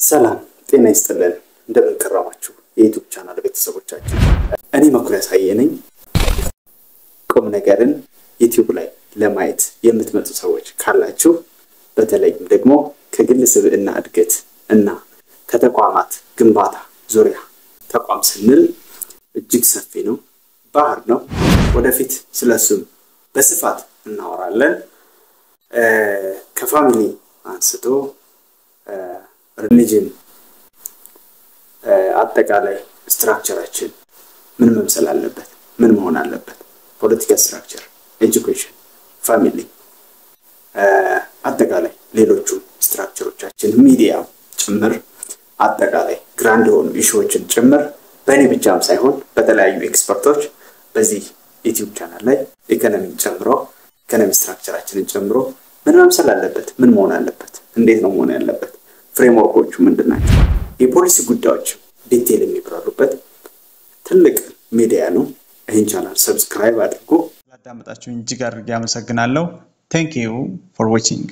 ሰላም ጤና ይስጥልን እንደምን ከረማችሁ የዩቲዩብ ቻናል ቤተሰቦቻችን እኔ መኩሪያ ሳየነኝ ቁም ነገርን ዩቲዩብ ላይ ለማየት የምትመጡ ሰዎች ካላችሁ በተለይም ደግሞ ከግል ስብዕና እድገት እና ከተቋማት ግንባታ ዙሪያ ተቋም ስንል እጅግ ሰፊ ነው ባህር ነው ወደፊት ስለሱም በስፋት እናወራለን ከፋሚሊ አንስቶ religion አጠቃላይ ስትራክቸራችን ምን መምሰል አለበት ምን መሆን አለበት ፖለቲካል ስትራክቸር ኤጁኬሽን ፋሚሊ አጠቃላይ ሌሎቹ ስትራክቸሮቻችን ሚዲያ ጭምር አጠቃላይ ግራንድ ሆኑ ኢሹዎችን ጭምር በእኔ ብቻም ሳይሆን በተለያዩ ኤክስፐርቶች በዚህ ዩቲዩብ ቻናል ላይ ኢኮኖሚ ጨምሮ ኢኮኖሚ ስትራክቸራችንን ጨምሮ ምን መምሰል አለበት ምን መሆን አለበት እንዴት ነው መሆን ያለበት ፍሬምወርኮቹ ምንድናቸው የፖሊሲ ጉዳዮች ዲቴል የሚብራሩበት ትልቅ ሚዲያ ነው ይህን ቻናል ሰብስክራይብ አድርጉ ላዳመጣችሁኝ እጅግ አድርጌ አመሰግናለሁ Thank you for watching